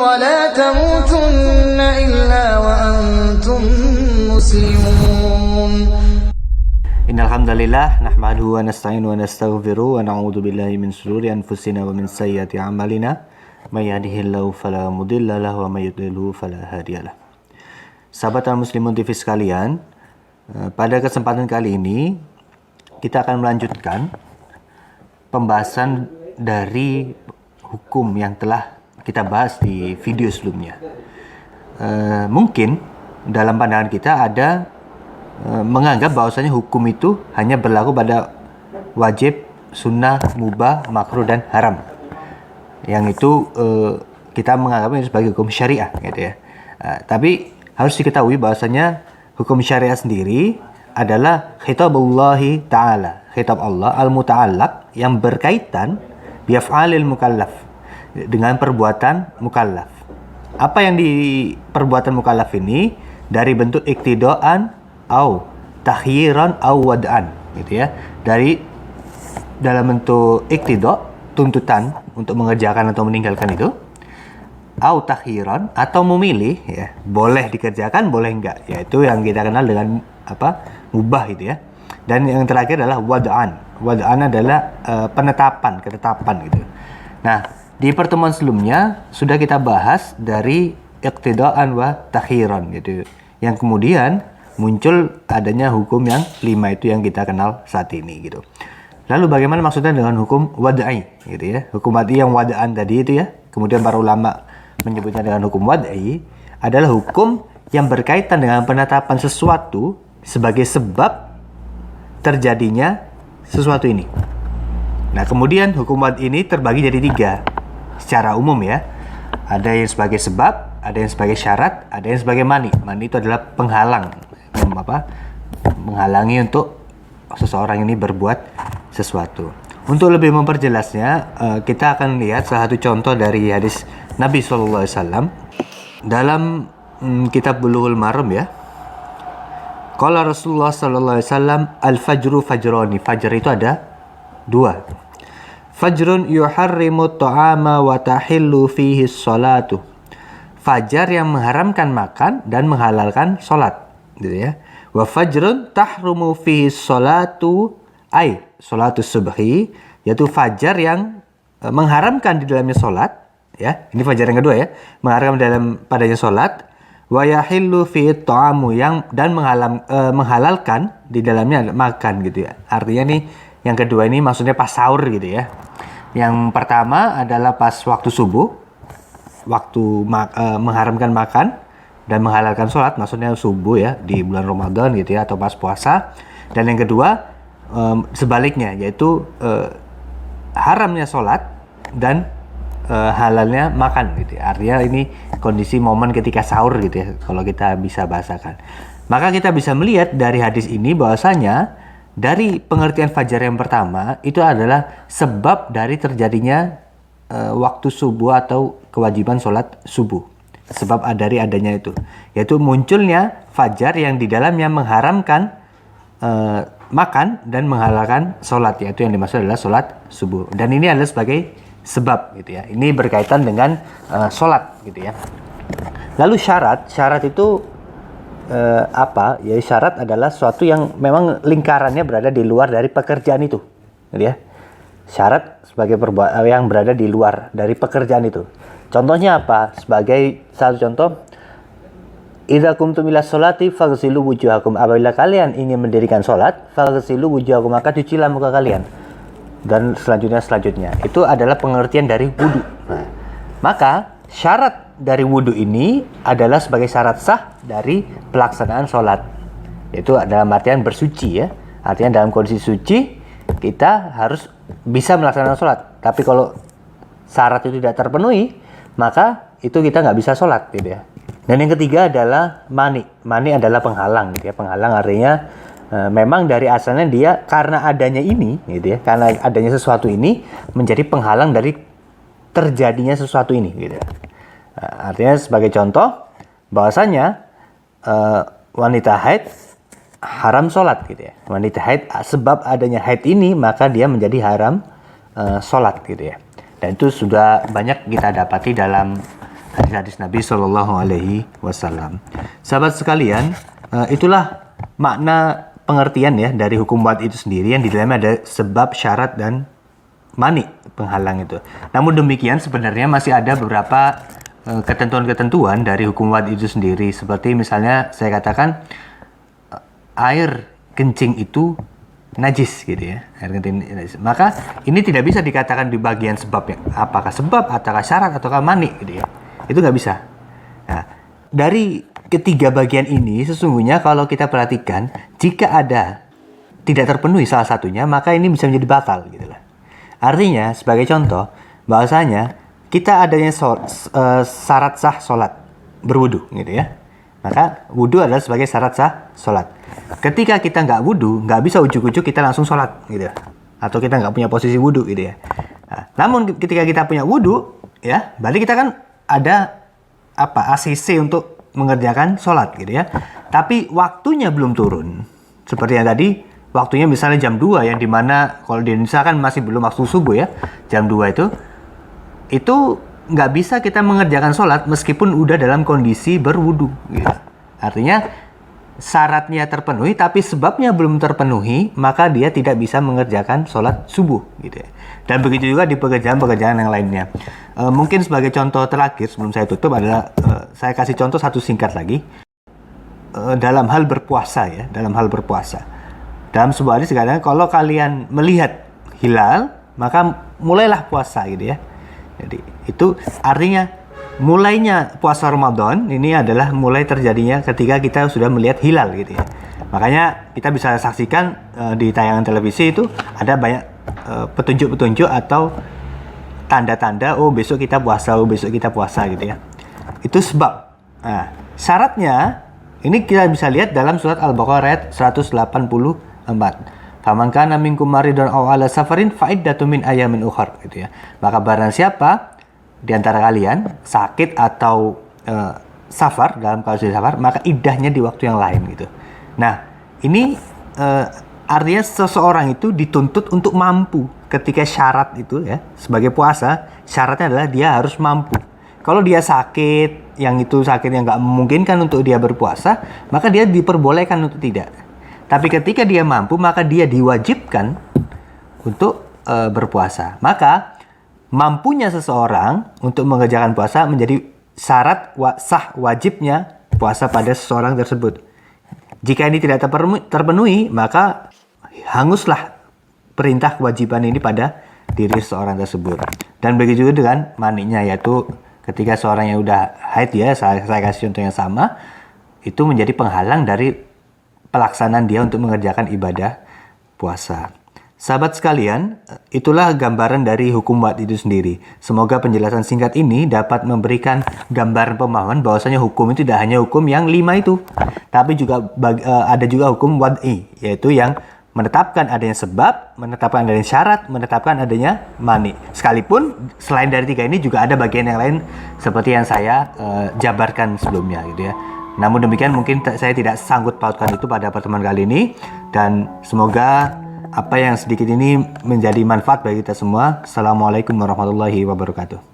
ولا تموتن إلا وأنتم مسلمون Innalhamdalillah nahmaduhu wa nasta'inu wa nastaghfiruh wa na'udzu billahi min shururi anfusina wa min sayyiati a'malina may yahdihillahu fala mudilla lahu wa may yudlilhu fala hadiyalah. Sahabat muslimun TV sekalian, pada kesempatan kali ini kita akan melanjutkan pembahasan dari hukum yang telah kita bahas di video sebelumnya. Mungkin dalam pandangan kita ada menganggap bahwasanya hukum itu hanya berlaku pada wajib, sunnah, mubah, makruh dan haram. Yang itu kita menganggapnya sebagai hukum syariah, gitu ya. Tapi harus diketahui bahwasanya hukum syariah sendiri adalah khitabullahi ta'ala, khitab Allah al-muta'allaq yang berkaitan biaf'alil mukallaf, dengan perbuatan mukallaf. Apa yang di perbuatan mukallaf ini dari bentuk iktidaan au takhyiran au wad'an, gitu ya. Dari dalam bentuk iktida, tuntutan untuk mengerjakan atau meninggalkan itu, au takhyiran atau memilih, ya, boleh dikerjakan boleh enggak, yaitu yang kita kenal dengan apa, mubah, gitu ya. Dan yang terakhir adalah wad'an. Wad'an adalah ketetapan gitu. Nah, di pertemuan sebelumnya sudah kita bahas dari iqtidaan wa takhiran, gitu. Yang kemudian muncul adanya hukum yang 5 itu yang kita kenal saat ini, gitu. Lalu bagaimana maksudnya dengan hukum wad'i, gitu ya. Hukum wad'i yang wad'an tadi itu ya. Kemudian para ulama menyebutnya dengan hukum wad'i adalah hukum yang berkaitan dengan penetapan sesuatu sebagai sebab terjadinya sesuatu ini. Nah, kemudian hukum wad'i ini terbagi jadi 3 secara umum, ya. Ada yang sebagai sebab, ada yang sebagai syarat, ada yang sebagai mani. Mani itu adalah penghalang, menghalangi untuk seseorang ini berbuat sesuatu. Untuk lebih memperjelasnya, kita akan lihat salah satu contoh dari hadis Nabi SAW dalam kitab Bulughul Maram, ya. Qala Rasulullah SAW, al-fajru fajroni. Fajar itu ada 2. Fajrun yuharrimu ta'ama wa tahillu fihi sholatu. Fajar yang mengharamkan makan dan menghalalkan sholat, gitu ya. Wa fajrun tahrumu fihi sholatu ay sholatus subhi, yaitu fajar yang mengharamkan di dalamnya sholat, ya. Ini fajar yang kedua, ya. Mengharamkan dalam padanya sholat. Wa yahillu fihi ta'amu, yang dan menghalalkan di dalamnya makan, gitu ya. Artinya nih yang kedua ini maksudnya pas sahur, gitu ya. Yang pertama adalah pas waktu subuh, waktu mengharamkan makan dan menghalalkan sholat, maksudnya subuh, ya, di bulan Ramadan, gitu ya, atau pas puasa. Dan yang kedua sebaliknya, yaitu haramnya sholat dan halalnya makan, gitu ya. Artinya ini kondisi momen ketika sahur, gitu ya, kalau kita bisa bahasakan. Maka kita bisa melihat dari hadis ini bahwasanya dari pengertian fajar yang pertama itu adalah sebab dari terjadinya waktu subuh atau kewajiban sholat subuh. Sebab dari adanya itu, yaitu munculnya fajar yang di dalamnya mengharamkan makan dan menghalalkan sholat, yaitu yang dimaksud adalah sholat subuh. Dan ini adalah sebagai sebab, gitu ya. Ini berkaitan dengan sholat, gitu ya. Lalu syarat itu apa? Ya, syarat adalah sesuatu yang memang lingkarannya berada di luar dari pekerjaan itu, gitu ya. Syarat sebagai yang berada di luar dari pekerjaan itu. Contohnya apa? Sebagai satu contoh, idza qumtum ila sholati faghsilu wujuhakum. Apabila kalian ingin mendirikan sholat, faghsilu wujuhakum, maka cucilah muka kalian. Dan selanjutnya. Itu adalah pengertian dari wudu. Nah, maka syarat dari wudu ini adalah sebagai syarat sah dari pelaksanaan sholat, yaitu dalam artian bersuci, ya. Artinya dalam kondisi suci kita harus bisa melaksanakan sholat. Tapi kalau syarat itu tidak terpenuhi, maka itu kita nggak bisa sholat, gitu ya. Dan yang ketiga adalah mani. Mani adalah penghalang, gitu ya. Penghalang artinya memang dari asalnya dia karena adanya ini, gitu ya. Karena adanya sesuatu ini menjadi penghalang dari terjadinya sesuatu ini, gitu ya. Artinya sebagai contoh bahwasanya wanita haid haram sholat, gitu ya. Wanita haid, sebab adanya haid ini maka dia menjadi haram sholat, gitu ya. Dan itu sudah banyak kita dapati dalam hadis-hadis Nabi Shallallahu Alaihi Wasallam. Sahabat sekalian, itulah makna pengertian ya dari hukum wad itu sendiri, yang di dalamnya ada sebab, syarat, dan mani penghalang itu. Namun demikian sebenarnya masih ada beberapa ketentuan-ketentuan dari hukum wad itu sendiri, seperti misalnya saya katakan air kencing itu najis gitu ya, air kencing najis. Maka ini tidak bisa dikatakan di bagian sebabnya, apakah sebab, ataukah syarat, ataukah mani gitu ya. Itu nggak bisa. Nah, dari ketiga bagian ini sesungguhnya kalau kita perhatikan, jika ada tidak terpenuhi salah satunya, maka ini bisa menjadi batal gitu lah. Artinya sebagai contoh bahwasanya kita adanya syarat sah sholat berwudu gitu ya. Maka wudu adalah sebagai syarat sah sholat. Ketika kita nggak wudu, nggak bisa ujuk-ujuk kita langsung sholat gitu, atau kita nggak punya posisi wudu gitu ya. Nah, namun ketika kita punya wudu ya, berarti kita kan ada ACC untuk mengerjakan sholat gitu ya. Tapi waktunya belum turun. Seperti yang tadi, waktunya misalnya jam 2 yang dimana kalau di Indonesia kan masih belum waktu subuh ya. Jam 2 itu nggak bisa kita mengerjakan sholat meskipun udah dalam kondisi berwudu gitu. Artinya syaratnya terpenuhi tapi sebabnya belum terpenuhi, maka dia tidak bisa mengerjakan sholat subuh gitu ya. Dan begitu juga di pekerjaan-pekerjaan yang lainnya. Mungkin sebagai contoh terakhir sebelum saya tutup adalah saya kasih contoh satu singkat lagi. Dalam hal berpuasa ya, dalam hal berpuasa. Dalam sebuah hadis dikatakan kalau kalian melihat hilal, maka mulailah puasa gitu ya. Jadi itu artinya mulainya puasa Ramadan ini adalah mulai terjadinya ketika kita sudah melihat hilal gitu ya. Makanya kita bisa saksikan di tayangan televisi itu ada banyak petunjuk-petunjuk atau tanda-tanda besok kita puasa, besok kita puasa gitu ya. Itu sebab. Nah, syaratnya ini kita bisa lihat dalam surat Al-Baqarah ayat 184. Faman kana minkum maridun aw ala safarin fa iddatun min ayamin ukhar gitu ya. Maka barang siapa di antara kalian sakit atau safar, dalam kondisi safar, maka iddahnya di waktu yang lain gitu. Nah, ini artinya seseorang itu dituntut untuk mampu ketika syarat itu ya, sebagai puasa, syaratnya adalah dia harus mampu. Kalau dia sakit, yang itu sakit yang nggak memungkinkan untuk dia berpuasa, maka dia diperbolehkan untuk tidak. Tapi ketika dia mampu, maka dia diwajibkan untuk berpuasa. Maka mampunya seseorang untuk mengerjakan puasa menjadi syarat sah wajibnya puasa pada seseorang tersebut. Jika ini tidak terpenuhi, maka hanguslah perintah kewajiban ini pada diri seseorang tersebut. Dan begitu juga dengan maninya, yaitu ketika seorang yang udah haid ya, saya kasih contoh yang sama, itu menjadi penghalang dari pelaksanaan dia untuk mengerjakan ibadah puasa. Sahabat sekalian, itulah gambaran dari hukum wad itu sendiri. Semoga penjelasan singkat ini dapat memberikan gambaran pemahaman bahwasanya hukum itu tidak hanya hukum yang 5 itu, tapi juga ada juga hukum wad'i, yaitu yang menetapkan adanya sebab, menetapkan adanya syarat, menetapkan adanya mani. Sekalipun selain dari 3 ini juga ada bagian yang lain seperti yang saya jabarkan sebelumnya gitu ya. Namun demikian mungkin saya tidak sanggup pautkan itu pada pertemuan kali ini, dan semoga apa yang sedikit ini menjadi manfaat bagi kita semua. Assalamualaikum warahmatullahi wabarakatuh.